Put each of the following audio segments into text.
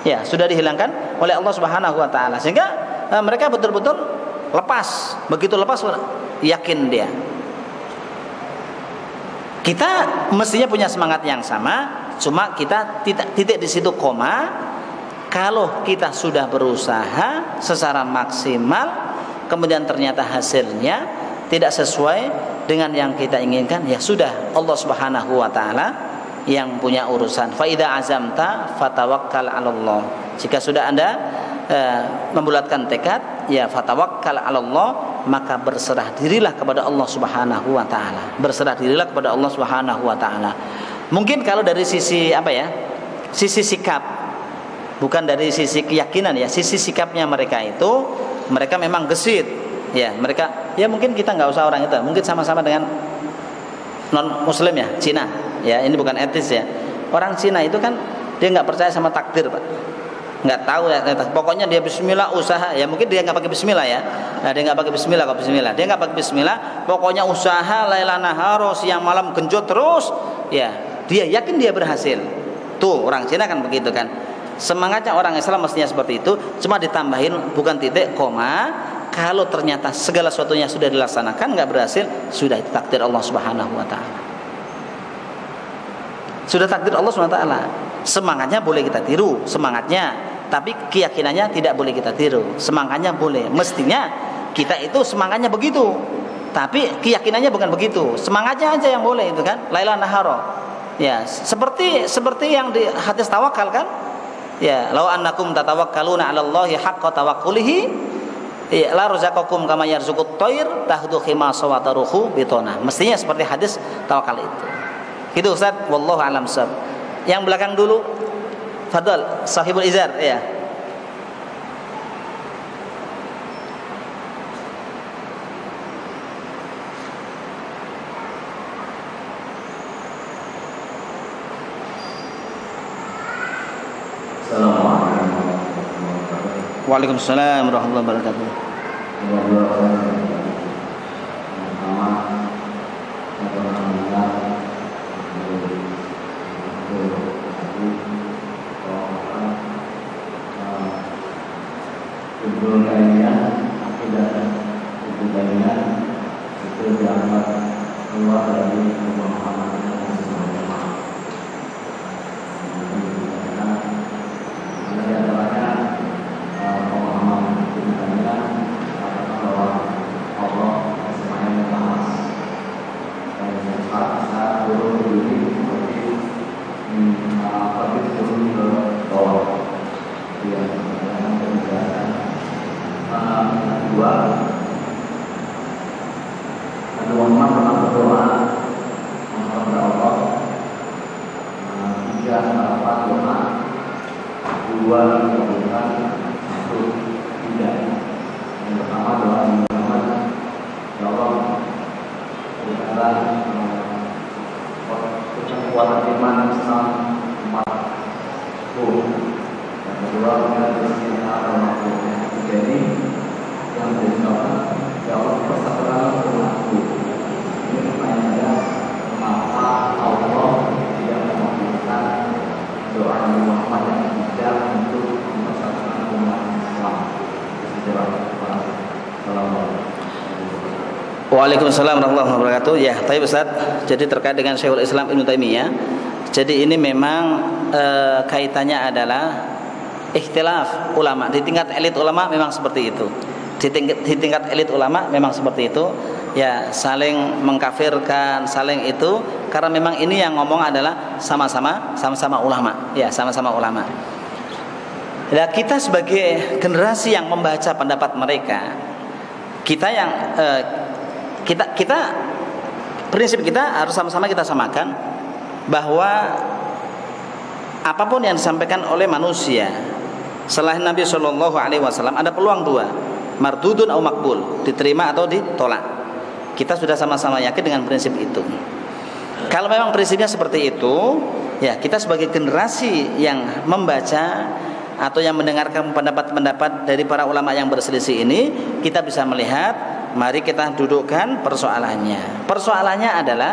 Ya, sudah dihilangkan oleh Allah Subhanahu wa taala. Sehingga mereka betul-betul lepas. Begitu lepas yakin dia. Kita mestinya punya semangat yang sama, cuma kita titik di situ koma. Kalau kita sudah berusaha secara maksimal, kemudian ternyata hasilnya tidak sesuai dengan yang kita inginkan, ya sudah, Allah Subhanahu wa taala yang punya urusan. Fa idza azamta fatawakkal 'alallah. Jika sudah Anda membulatkan tekad, ya fatawakkal 'alallah, maka berserah dirilah kepada Allah Subhanahu wa taala. Berserah dirilah kepada Allah Subhanahu wa taala. Mungkin kalau dari sisi apa ya? Sisi sikap, bukan dari sisi keyakinan ya, sisi sikapnya mereka itu, mereka memang gesit. Ya, mereka ya mungkin kita nggak usah orang itu, mungkin sama-sama dengan non muslim ya, Cina. Ya, ini bukan etis ya. Orang Cina itu kan dia nggak percaya sama takdir, Pak. Nggak tahu ya, pokoknya dia bismillah usaha ya, mungkin dia nggak pakai bismillah ya. Nah, dia nggak pakai bismillah, kok bismillah. Dia nggak pakai bismillah, pokoknya usaha laila naharo, siang malam genjot terus. Ya, dia yakin dia berhasil. Tuh, orang Cina kan begitu kan. Semangatnya orang Islam mestinya seperti itu, cuma ditambahin bukan titik koma. Kalau ternyata segala sesuatunya sudah dilaksanakan nggak berhasil, sudah itu takdir Allah Subhanahu wa taala. Sudah takdir Allah Subhanahu wa taala. Semangatnya boleh kita tiru, semangatnya, tapi keyakinannya tidak boleh kita tiru. Semangatnya boleh, mestinya kita itu semangatnya begitu, tapi keyakinannya bukan begitu. Semangatnya aja yang boleh itu kan, laila naharo. Ya, seperti yang di hadis tawakal kan? Ya, law annakum tatawakkaluna 'alallahi haqqa tawakkulihi, ya la razaqakum kama yarzuqut thair tahdu khimasa wa taruhu bitona. Mestinya seperti hadis tawakal itu. Gitu Ustaz, wallahu a'lam bissawab. Yang belakang dulu, fadhal sahibul izar ya. Waalaikumsalam warahmatullahi wabarakatuh. Waalaikumsalam warahmatullahi wabarakatuh. Ya, tapi Ustaz, jadi terkait dengan Syekhul Islam Ibnu Taimiyah. Jadi ini memang kaitannya adalah ikhtilaf ulama. Di tingkat elit ulama memang seperti itu. Di tingkat elit ulama memang seperti itu. Ya, saling mengkafirkan, saling itu, karena memang ini yang ngomong adalah sama-sama ulama. Ya, sama-sama ulama. Ya, kita sebagai generasi yang membaca pendapat mereka, kita yang kita prinsip kita harus sama-sama kita samakan bahwa apapun yang disampaikan oleh manusia selain Nabi Shallallahu Alaihi Wasallam ada peluang dua, mardudun atau makbul, diterima atau ditolak. Kita sudah sama-sama yakin dengan prinsip itu. Kalau memang prinsipnya seperti itu, ya kita sebagai generasi yang membaca atau yang mendengarkan pendapat-pendapat dari para ulama yang berselisih ini, kita bisa melihat, mari kita dudukkan persoalannya. Persoalannya adalah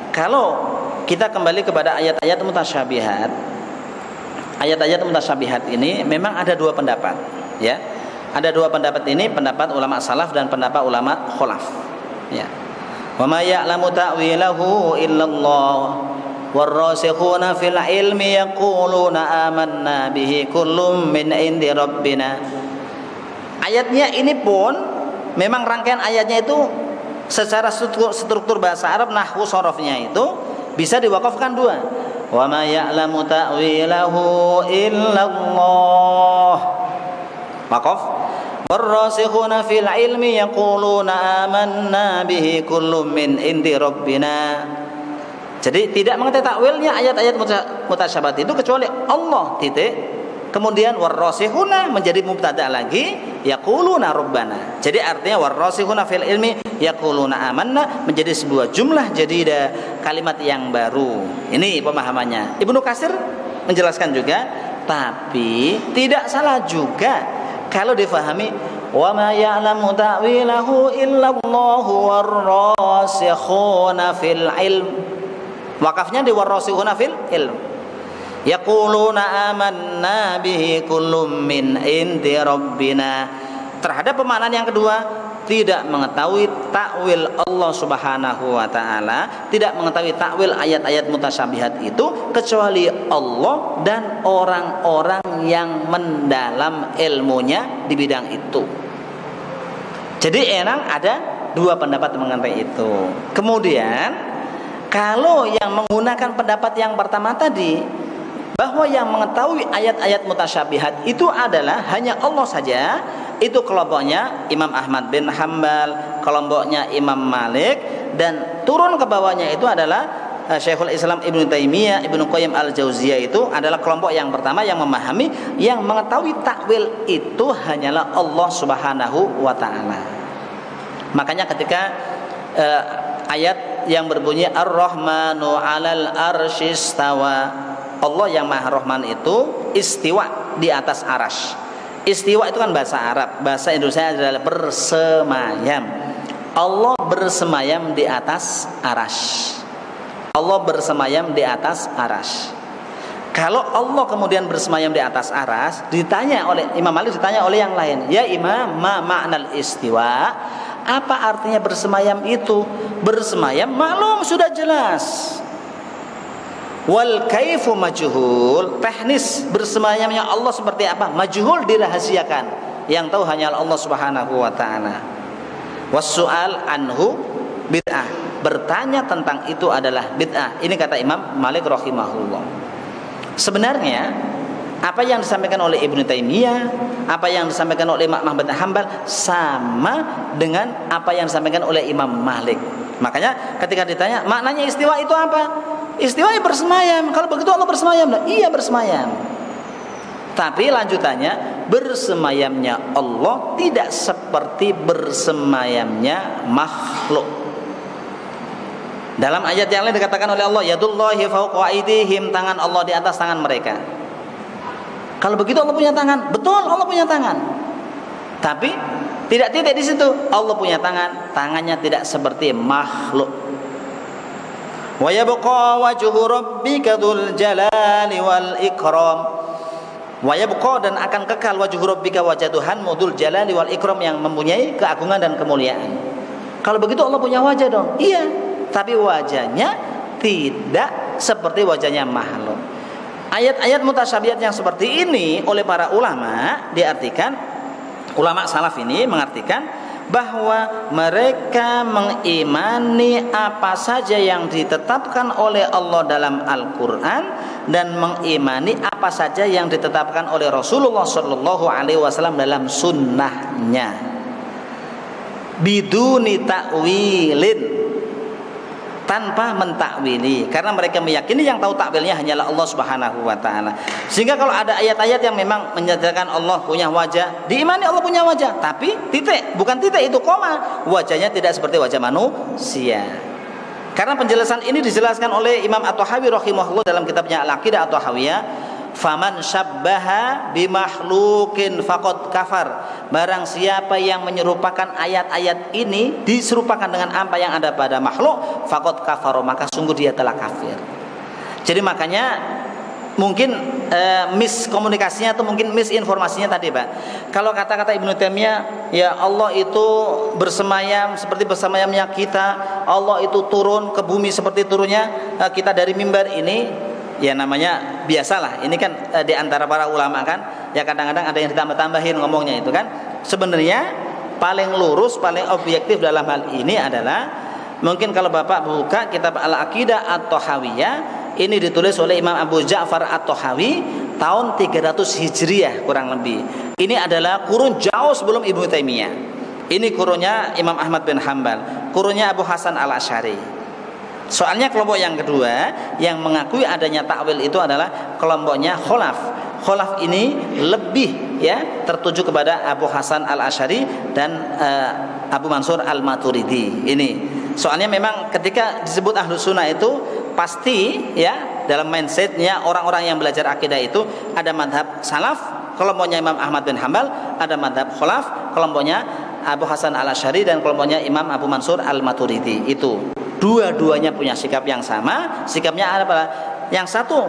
kalau kita kembali kepada ayat-ayat mutasyabihat, ayat-ayat mutasyabihat ini memang ada dua pendapat, ya. Ada dua pendapat ini, pendapat ulama salaf dan pendapat ulama khalaf, ya. Wa ma ya'lamu ta'wilahu illallah warrasikhuna fil ilmi yaquluna amanna bihi kullum min indi rabbina. Ayatnya ini pun memang rangkaian ayatnya itu secara struktur bahasa Arab nahwu sorofnya itu bisa diwakafkan dua. Wa ma ya'lamu ta'wilahu illallah. Wakaf. Warrasikhuna fil ilmi yaquluna amanna bihi kullum min indi rabbina. Jadi tidak mengetahui takwilnya ayat-ayat mutasyabihat itu kecuali Allah titik. Kemudian warrasikhuna menjadi mubtada lagi, yaquluna rabbana. Jadi artinya warrasikhuna fil ilmi yaquluna amanna menjadi sebuah jumlah jadida, kalimat yang baru. Ini pemahamannya. Ibnu Katsir menjelaskan juga, tapi tidak salah juga kalau difahami wa ma ya'lamu ta'wilahu illallahu warrasikhuna fil ilm. Wakafnya di warrasikhuna fil ilm. Yaquluna amanna bihi kullum min indi rabbina. Terhadap pemaknaan yang kedua, tidak mengetahui takwil Allah Subhanahu wa taala, tidak mengetahui takwil ayat-ayat mutasyabihat itu kecuali Allah dan orang-orang yang mendalam ilmunya di bidang itu. Jadi enang ada dua pendapat mengenai itu. Kemudian kalau yang menggunakan pendapat yang pertama tadi, bahwa yang mengetahui ayat-ayat mutasyabihat itu adalah hanya Allah saja, itu kelompoknya Imam Ahmad bin Hambal, kelompoknya Imam Malik, dan turun ke bawahnya itu adalah Syekhul Islam Ibnu Taimiyah, Ibnu Qayyim Al-Jauziyah. Itu adalah kelompok yang pertama yang memahami, yang mengetahui takwil itu hanyalah Allah Subhanahu wa taala. Makanya ketika ayat yang berbunyi Ar-Rahmanu 'alal arsyistawa, Allah yang Maha Rahman itu istiwa di atas arasy. Istiwa itu kan bahasa Arab, bahasa Indonesia adalah bersemayam. Allah bersemayam di atas arasy. Allah bersemayam di atas arasy. Kalau Allah kemudian bersemayam di atas arasy, ditanya oleh Imam Malik, ditanya oleh yang lain, ya Imam, ma ma'nal istiwa? Apa artinya bersemayam itu? Bersemayam maklum sudah jelas. Wal kaifu majhul, teknis bersemayamnya Allah seperti apa? Majhul, dirahasiakan. Yang tahu hanya Allah Subhanahu wa taala. Was-su'al anhu bid'ah. Bertanya tentang itu adalah bid'ah. Ini kata Imam Malik rahimahullah. Sebenarnya apa yang disampaikan oleh Ibnu Taimiyah, apa yang disampaikan oleh Imam Ahmad bin Hambal sama dengan apa yang disampaikan oleh Imam Malik. Makanya ketika ditanya maknanya istiwa itu apa? Istiwa bersemayam. Kalau begitu Allah bersemayam. Nah, iya bersemayam. Tapi lanjutannya, bersemayamnya Allah tidak seperti bersemayamnya makhluk. Dalam ayat yang lain dikatakan oleh Allah, yadullahi fawqa aydihim, tangan Allah di atas tangan mereka. Kalau begitu Allah punya tangan. Betul, Allah punya tangan. Tapi tidak titik di situ. Allah punya tangan, tangannya tidak seperti makhluk. Wa yabqa wajhu rabbika dzul jalali wal ikram. Wa yabqa, dan akan kekal, wajhu rabbika, wajah Tuhanmu, dzul jalali wal ikram, yang mempunyai keagungan dan kemuliaan. Kalau begitu Allah punya wajah dong. Iya, tapi wajahnya tidak seperti wajahnya makhluk. Ayat-ayat mutasyabihat yang seperti ini oleh para ulama diartikan, ulama salaf ini mengartikan bahwa mereka mengimani apa saja yang ditetapkan oleh Allah dalam Al-Quran dan mengimani apa saja yang ditetapkan oleh Rasulullah SAW dalam sunnahnya, biduni ta'wilin, tanpa mentakwili, karena mereka meyakini yang tahu takwilnya hanyalah Allah Subhanahu wa taala. Sehingga kalau ada ayat-ayat yang memang menyatakan Allah punya wajah, diimani Allah punya wajah, tapi titik, bukan titik, itu koma, wajahnya tidak seperti wajah manusia. Karena penjelasan ini dijelaskan oleh Imam At-Tahawi rahimahullah dalam kitabnya Al-Aqidah At-Tahawiyah, faman syabbaha bimakhluqin faqad kafar. Barang siapa yang menyerupakan ayat-ayat ini, diserupakan dengan apa yang ada pada makhluk, faqad kafar, maka sungguh dia telah kafir. Jadi makanya mungkin miskomunikasinya atau mungkin misinformasinya tadi Pak. Kalau kata-kata Ibnu Taimiyah, ya Allah itu bersemayam seperti bersemayamnya kita, Allah itu turun ke bumi seperti turunnya kita dari mimbar ini, ya namanya biasalah. Ini kan di antara para ulama kan, ya kadang-kadang ada yang ditambah-tambahin ngomongnya itu kan. Sebenarnya paling lurus, paling objektif dalam hal ini adalah, mungkin kalau Bapak buka kitab Al-Aqidah At-Thahawiyah, ini ditulis oleh Imam Abu Ja'far At-Tahawi tahun 300 Hijriah kurang lebih. Ini adalah kurun jauh sebelum Ibnu Taimiyah. Ini kurunnya Imam Ahmad bin Hanbal, kurunnya Abu Hasan Al-Asy'ari. Soalnya kelompok yang kedua yang mengakui adanya takwil itu adalah kelompoknya Khalaf. Khalaf ini lebih ya tertuju kepada Abu Hasan Al-Asy'ari dan Abu Mansur Al-Maturidi. Ini soalnya memang ketika disebut Ahlus Sunnah itu pasti ya dalam mindsetnya orang-orang yang belajar akidah itu ada madhab salaf, kelompoknya Imam Ahmad bin Hanbal, ada madhab Khalaf, kelompoknya Abu Hasan Al-Asy'ari dan kelompoknya Imam Abu Mansur Al-Maturidi. Itu dua-duanya punya sikap yang sama. Sikapnya apa? Yang satu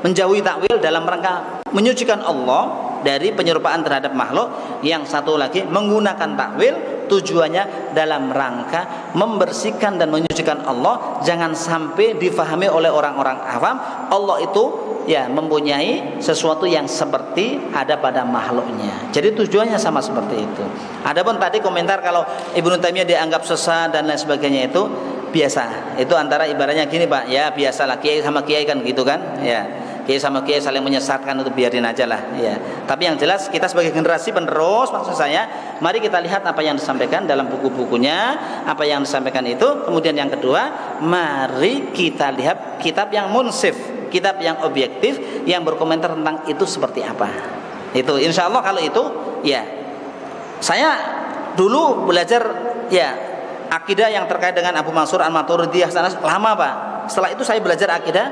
menjauhi takwil dalam rangka menyucikan Allah dari penyerupaan terhadap makhluk, yang satu lagi menggunakan takwil tujuannya dalam rangka membersihkan dan menyucikan Allah. Jangan sampai difahami oleh orang-orang awam Allah itu ya mempunyai sesuatu yang seperti ada pada makhluknya. Jadi tujuannya sama seperti itu. Adapun tadi komentar kalau Ibnu Taimiyah dianggap sesat dan lain sebagainya itu biasa. Itu antara ibaratnya gini Pak, ya biasalah kiai sama kiai kan gitu kan, ya. Kiai sama kiai saling menyesatkan, itu biarin aja lah ya. Tapi yang jelas kita sebagai generasi penerus, maksud saya, mari kita lihat apa yang disampaikan dalam buku-bukunya, apa yang disampaikan itu. Kemudian yang kedua, mari kita lihat kitab yang munsif, kitab yang objektif, yang berkomentar tentang itu seperti apa. Itu insya Allah kalau itu ya. Saya dulu belajar ya akidah yang terkait dengan Abu Mansur Al-Maturidiyah lama Pak. Setelah itu saya belajar akidah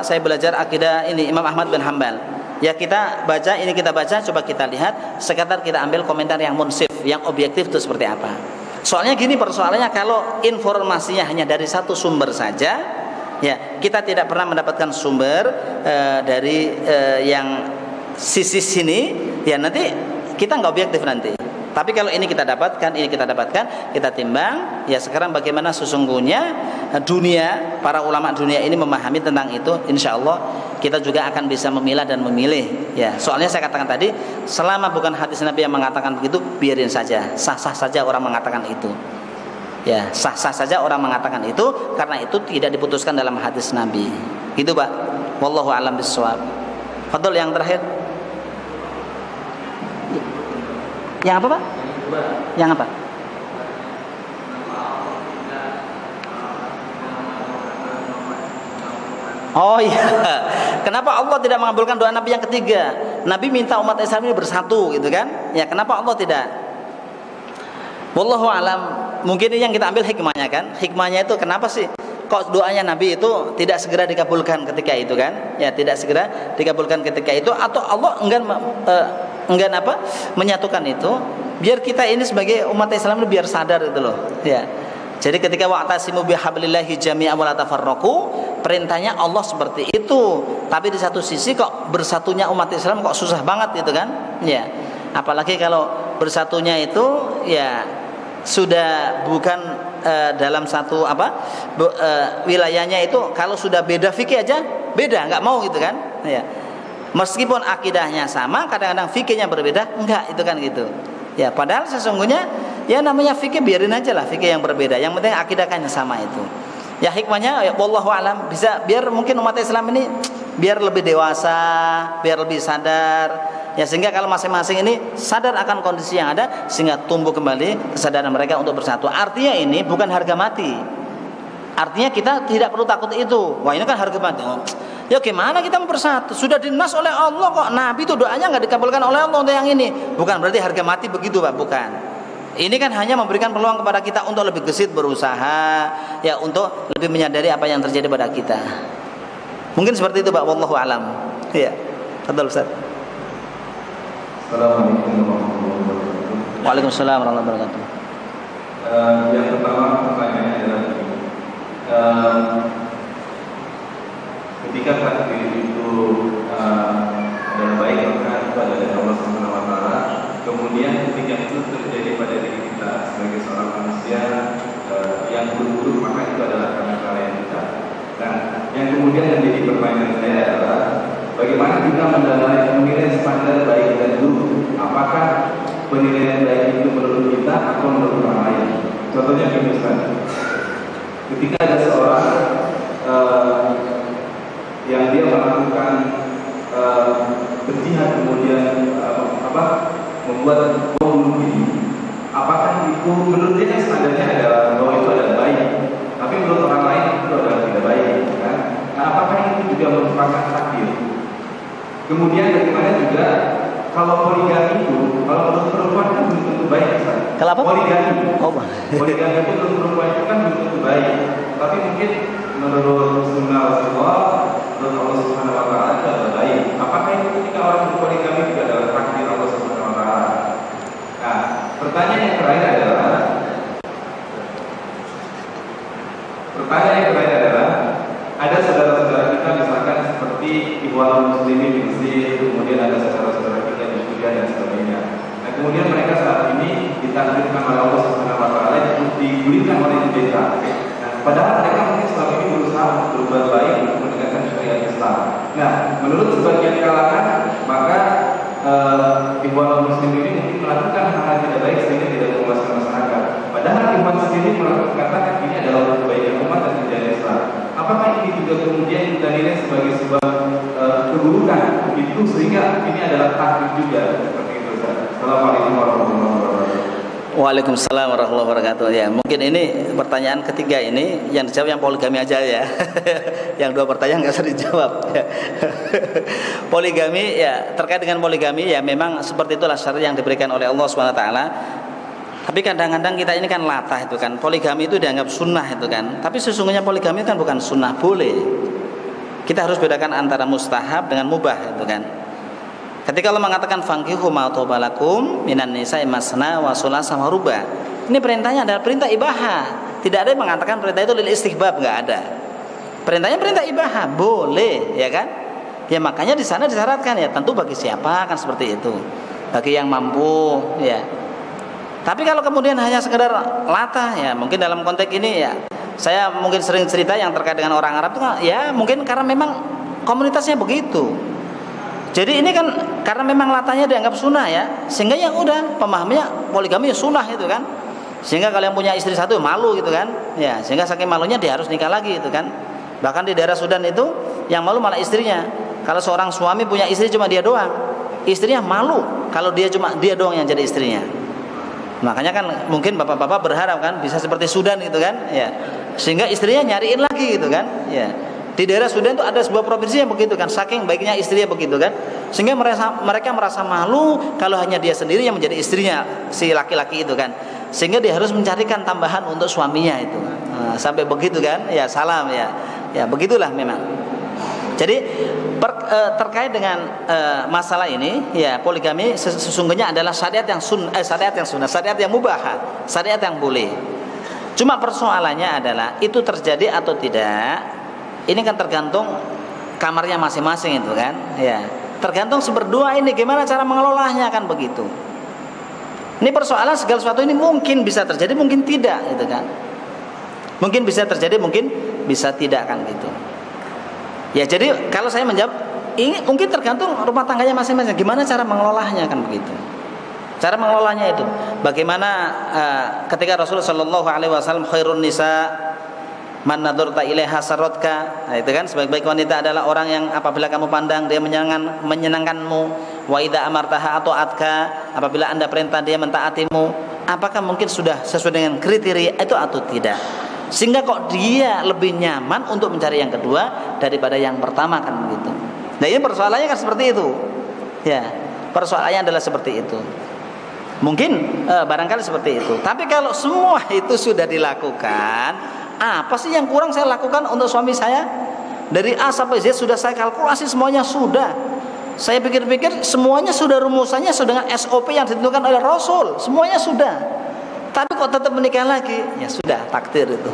saya belajar akidah ini Imam Ahmad bin Hanbal. Ya kita baca, ini kita baca, coba kita lihat, sekitar kita ambil komentar yang munsif, yang objektif itu seperti apa. Soalnya gini persoalannya, kalau informasinya hanya dari satu sumber saja, ya kita tidak pernah mendapatkan sumber dari yang sisi sini, ya nanti kita nggak objektif nanti. Tapi kalau ini kita dapatkan, kita timbang, ya sekarang bagaimana sesungguhnya dunia, para ulama dunia ini memahami tentang itu, insya Allah kita juga akan bisa memilah dan memilih. Ya, soalnya saya katakan tadi, selama bukan hadis Nabi yang mengatakan begitu, biarin saja, sah-sah saja orang mengatakan itu. Ya, sah-sah saja orang mengatakan itu, karena itu tidak diputuskan dalam hadis Nabi. Gitu Pak. Wallahu a'lam bishawab. Fadol yang terakhir. Yang apa Pak? Yang apa? Oh iya. Kenapa Allah tidak mengabulkan doa Nabi yang ketiga? Nabi minta umat Islam ini bersatu gitu kan? Ya, kenapa Allah tidak? Wallahu alam. Mungkin ini yang kita ambil hikmahnya kan? Hikmahnya itu kenapa sih kok doanya Nabi itu tidak segera dikabulkan ketika itu kan? Ya, tidak segera dikabulkan ketika itu, atau Allah enggan menyatukan itu, biar kita ini sebagai umat Islam ini biar sadar itu loh ya. Jadi ketika wa'tasimu bihablillahi jami'an wa la tafarraqu, perintahnya Allah seperti itu, tapi di satu sisi kok bersatunya umat Islam kok susah banget gitu kan ya. Apalagi kalau bersatunya itu ya sudah bukan dalam satu wilayahnya itu, kalau sudah beda fikih aja beda, nggak mau gitu kan ya. Meskipun akidahnya sama, kadang-kadang fikihnya berbeda, enggak, itu kan gitu. Ya, padahal sesungguhnya ya namanya fikih biarin aja lah fikih yang berbeda. Yang penting akidahnya sama itu. Ya hikmahnya ya wallahu alam, bisa biar mungkin umat Islam ini biar lebih dewasa, biar lebih sadar. Ya sehingga kalau masing-masing ini sadar akan kondisi yang ada, sehingga tumbuh kembali kesadaran mereka untuk bersatu. Artinya ini bukan harga mati. Artinya kita tidak perlu takut itu. Wah ini kan harga mati. Ya gimana kita mau bersatu? Sudah dinas oleh Allah kok. Nabi itu doanya nggak dikabulkan oleh Allah untuk yang ini. Bukan berarti harga mati begitu Pak, bukan. Ini kan hanya memberikan peluang kepada kita untuk lebih gesit berusaha, ya untuk lebih menyadari apa yang terjadi pada kita. Mungkin seperti itu Pak, wallahu alam. Ya. Fadhil Ustaz. Assalamualaikum warahmatullahi wabarakatuh. Waalaikumsalam warahmatullahi wabarakatuh. Yang pertama pertanyaannya adalah ketika takdir itu adalah baik, maka itu adalah dari Allah Subhanahu Wa Taala. Kemudian ketika itu terjadi pada diri kita sebagai seorang manusia yang buruk, maka itu adalah karena kelalaian kita. Nah, yang kemudian menjadi pertanyaan saya adalah bagaimana kita menilai standar baik dan buruk? Apakah penilaian baik itu menurut kita atau menurut orang lain? Contohnya begini, Ustaz. Ketika ada seorang yang dia melakukan berjihad, kemudian membuat bom bunuh diri, apakah itu menurut dia standarnya adalah bahwa itu adalah baik, tapi menurut orang lain itu adalah tidak baik, kan? Nah, apakah itu juga merupakan takdir? Kemudian bagaimana juga kalau poligami itu, kalau menurut perempuan kan belum tentu baik, Ustaz. Kalau apa? Poligami itu menurut perempuan itu kan belum tentu baik, tapi mungkin menurut sunnah Rasulullah, menurut Allah Subhanahu Wa Taala itu adalah baik. Apakah itu ketika orang berpoligami juga adalah takdir Allah Subhanahu Wa Taala? Nah, pertanyaan yang terakhir adalah ada saudara-saudara kita misalkan seperti Ikhwanul Muslimin di Mesir, kemudian ada saudara-saudara kita di Syria dan sebagainya. Nah, kemudian mereka saat ini ditakdirkan oleh Allah Subhanahu Wa Taala untuk digulingkan oleh kudeta. Nah, padahal mereka mungkin selama ini berusaha untuk berbuat baik untuk menegakkan syariat Islam. Nah, menurut sebagian kalangan, maka Ikhwanul Muslimin ini mungkin melakukan hal-hal tidak baik sehingga tidak memuaskan masyarakat. Padahal Ikhwan sendiri mengatakan ini adalah kebaikan umat dan kejayaan Islam. Apakah ini juga kemudian kita nilai sebagai sebuah keburukan itu sehingga ini adalah takdir juga seperti itu? Assalamualaikum warahmatullahi wabarakatuh. Waalaikumsalam warahmatullahi wabarakatuh. Ya, mungkin ini pertanyaan ketiga ini yang dijawab yang poligami aja ya. Yang dua pertanyaan nggak usah dijawab. Poligami ya, terkait dengan poligami ya memang seperti itulah syarat yang diberikan oleh Allah Subhanahu Wa Taala. Tapi kadang-kadang kita ini kan latah itu kan, poligami itu dianggap sunnah itu kan. Tapi sesungguhnya poligami itu kan bukan sunnah, boleh. Kita harus bedakan antara mustahab dengan mubah itu kan. Ketika Allah mengatakan fankihu ma tobalakum minan nisa'i masna wa sulasa wa ruba. Ini perintahnya adalah perintah ibahah. Tidak ada yang mengatakan perintah itu lil istihbab, enggak ada. Perintahnya perintah ibahah, boleh, ya kan? Ya makanya di sana disyaratkan ya, tentu bagi siapa kan seperti itu. Bagi yang mampu, ya. Tapi kalau kemudian hanya sekedar latah ya, mungkin dalam konteks ini ya, saya mungkin sering cerita yang terkait dengan orang Arab itu kan, ya mungkin karena memang komunitasnya begitu. Jadi ini kan karena memang latahnya dianggap sunnah ya, sehingga ya udah pemahamnya poligami ya sunnah itu kan. Sehingga kalau yang punya istri satu malu gitu kan, ya sehingga saking malunya dia harus nikah lagi itu kan. Bahkan di daerah Sudan itu yang malu malah istrinya. Kalau seorang suami punya istri cuma dia doang, istrinya malu kalau dia cuma dia doang yang jadi istrinya. Makanya kan mungkin bapak-bapak berharap kan bisa seperti Sudan gitu kan, ya. Sehingga istrinya nyariin lagi gitu kan, ya. Di daerah Sudan itu ada sebuah provinsi yang begitu kan, saking baiknya istrinya begitu kan, sehingga mereka merasa malu kalau hanya dia sendiri yang menjadi istrinya si laki-laki itu kan, sehingga dia harus mencarikan tambahan untuk suaminya itu. Nah, sampai begitu kan, ya salam ya, ya begitulah memang. Jadi terkait dengan masalah ini ya, poligami sesungguhnya adalah syariat yang sunnah, syariat yang mubah, syariat yang boleh. Cuma persoalannya adalah itu terjadi atau tidak. Ini kan tergantung kamarnya masing-masing itu kan, ya. Tergantung seberdua ini gimana cara mengelolanya kan begitu. Ini persoalan segala sesuatu ini mungkin bisa terjadi, mungkin tidak gitu kan. Mungkin bisa terjadi, mungkin bisa tidak kan gitu. Ya jadi kalau saya menjawab ini mungkin tergantung rumah tangganya masing-masing. Gimana cara mengelolanya kan begitu. Cara mengelolanya itu bagaimana ketika Rasulullah Shallallahu Alaihi Wasallam khairun nisa man nadurta ilaiha sarotka, nah, itu kan sebaik-baik wanita adalah orang yang apabila kamu pandang dia menyenangkanmu, wa idza amartaha atau atka, apabila anda perintah dia mentaatimu. Apakah mungkin sudah sesuai dengan kriteria itu atau tidak? Sehingga kok dia lebih nyaman untuk mencari yang kedua daripada yang pertama kan begitu. Nah ini persoalannya kan seperti itu. Ya, persoalannya adalah seperti itu. Mungkin barangkali seperti itu. Tapi kalau semua itu sudah dilakukan, apa sih yang kurang saya lakukan untuk suami saya? Dari A sampai Z sudah saya kalkulasi semuanya sudah. Saya pikir-pikir semuanya sudah rumusannya sudah dengan SOP yang ditentukan oleh Rasul. Semuanya sudah. Tapi kok tetap menikah lagi? Ya sudah, takdir itu.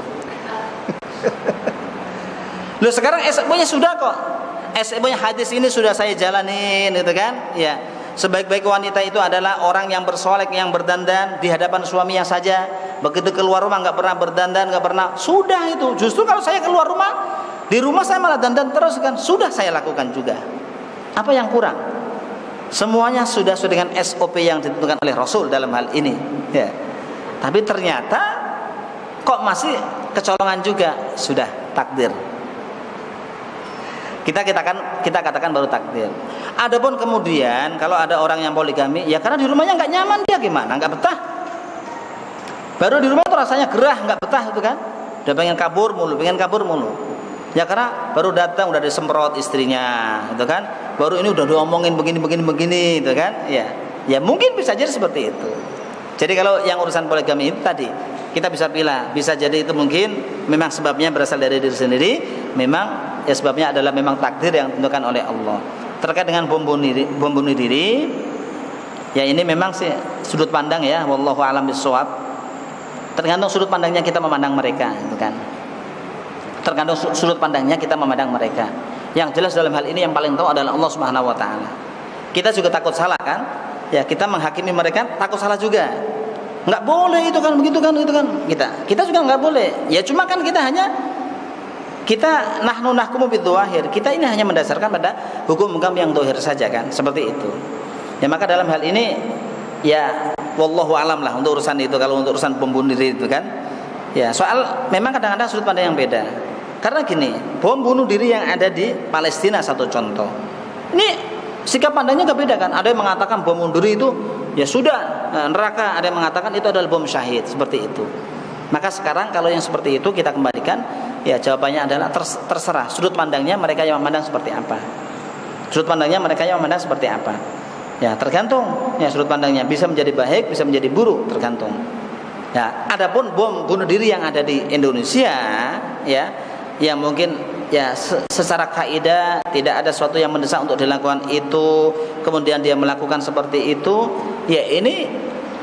Loh sekarang SMO-nya sudah kok. SMO-nya hadis ini sudah saya jalanin gitu kan. Ya. Sebaik-baik wanita itu adalah orang yang bersolek, yang berdandan di hadapan suaminya saja. Begitu keluar rumah nggak pernah berdandan, nggak pernah. Sudah itu. Justru kalau saya keluar rumah, di rumah saya malah dandan terus kan. Sudah saya lakukan juga. Apa yang kurang? Semuanya sudah sesuai dengan SOP yang ditentukan oleh Rasul dalam hal ini. Ya. Tapi ternyata kok masih kecolongan juga. Sudah takdir. Kita katakan baru takdir. Adapun kemudian kalau ada orang yang poligami, ya karena di rumahnya nggak nyaman, dia gimana? Nggak betah. Baru di rumah itu rasanya gerah, nggak betah itu kan? Udah pengen kabur mulu. Ya karena baru datang udah disemprot istrinya, gitu kan? Baru ini udah diomongin begini, gitu kan? Ya mungkin bisa jadi seperti itu. Jadi kalau yang urusan poligami itu tadi kita bisa pilih, bisa jadi itu mungkin memang sebabnya berasal dari diri sendiri, memang ya sebabnya adalah memang takdir yang ditentukan oleh Allah. Terkait dengan bom bunuh diri, ya ini memang sih sudut pandang ya, wallahu a'lam bishawab. Tergantung sudut pandangnya kita memandang mereka, gitu kan. Tergantung sudut pandangnya kita memandang mereka. Yang jelas dalam hal ini yang paling tahu adalah Allah Subhanahu wa taala. Kita juga takut salah kan? Ya, kita menghakimi mereka takut salah juga. Enggak boleh itu kan, begitu kan, itu kan. Kita juga enggak boleh. Ya cuma kan kita nahnu nahkumu bidzawahir. Kita ini hanya mendasarkan pada hukum-hukum yang zahir saja kan, seperti itu. Ya maka dalam hal ini ya wallahu alam lah untuk urusan itu, kalau untuk urusan bom bunuh diri itu kan. Ya, soal memang kadang-kadang sudut pandang yang beda. Karena gini, bom bunuh diri yang ada di Palestina satu contoh. Ini sikap pandangnya beda kan. Ada yang mengatakan bom bunuh diri itu ya sudah neraka, ada yang mengatakan itu adalah bom syahid, seperti itu. Maka sekarang kalau yang seperti itu kita kembalikan, ya jawabannya adalah terserah sudut pandangnya mereka yang memandang seperti apa. Sudut pandangnya mereka yang memandang seperti apa. Ya tergantung ya sudut pandangnya, bisa menjadi baik, bisa menjadi buruk, tergantung. Ya, adapun bom bunuh diri yang ada di Indonesia ya, yang mungkin ya secara kaidah tidak ada sesuatu yang mendesak untuk dilakukan itu, kemudian dia melakukan seperti itu, ya ini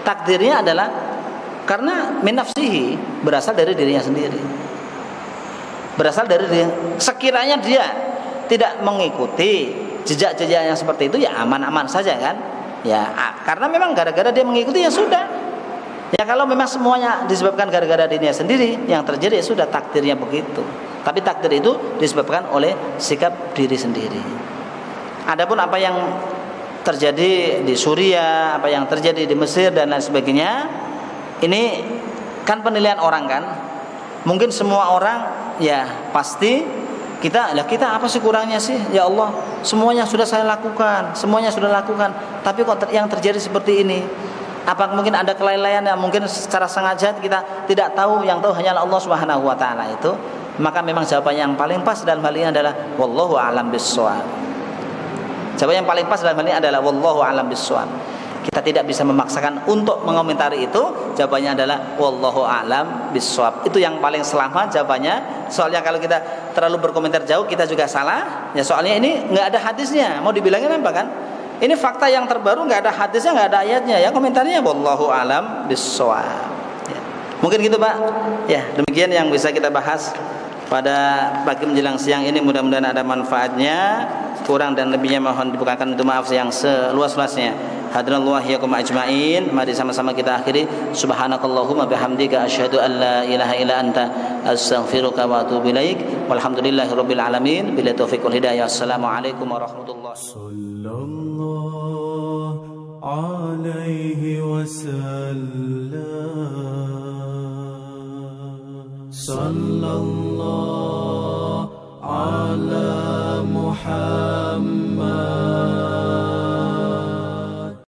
takdirnya adalah karena min nafsihi, berasal dari dirinya sendiri. Berasal dari diri. Sekiranya dia tidak mengikuti jejak-jejak yang seperti itu, ya aman-aman saja kan? Ya, karena memang gara-gara dia mengikuti ya sudah. Ya kalau memang semuanya disebabkan gara-gara dirinya sendiri, yang terjadi ya sudah takdirnya begitu. Tapi takdir itu disebabkan oleh sikap diri sendiri. Adapun apa yang terjadi di Suriah, apa yang terjadi di Mesir dan lain sebagainya, ini kan penilaian orang kan. Mungkin semua orang ya pasti kita apa sih kurangnya sih? Ya Allah, semuanya sudah saya lakukan, tapi kok yang terjadi seperti ini? Apa mungkin ada kelalaian yang mungkin secara sengaja kita tidak tahu, yang tahu hanyalah Allah Subhanahu wa taala itu? Maka memang jawabannya yang paling pas dalam hal ini adalah wallahu a'lam bishawab. Jawaban yang paling pas dalam hal ini adalah wallahu a'lam bishawab. Kita tidak bisa memaksakan untuk mengomentari itu. Jawabannya adalah wallahu a'lam bishawab. Itu yang paling selamat jawabannya. Soalnya kalau kita terlalu berkomentar jauh kita juga salah. Ya soalnya ini nggak ada hadisnya. Mau dibilangin apa kan? Ini fakta yang terbaru, nggak ada hadisnya, nggak ada ayatnya. Ya komentarnya wallahu a'lam bishawab. Ya. Mungkin gitu Pak. Ya demikian yang bisa kita bahas pada pagi menjelang siang ini. Mudah-mudahan ada manfaatnya. Kurang dan lebihnya mohon dibukakan untuk maaf yang seluas-luasnya. Hadrallah yakum ajmain. Mari sama-sama kita akhiri. Subhanakallahumma bihamdika asyhadu an la ilaha illa anta astaghfiruka wa atubu ilaik. Walhamdulillahirabbil alamin. Bila taufiq wal hidayah. Assalamualaikum warahmatullahi wabarakatuh. Alaihi wasallam. Sallallahu ala Muhammad.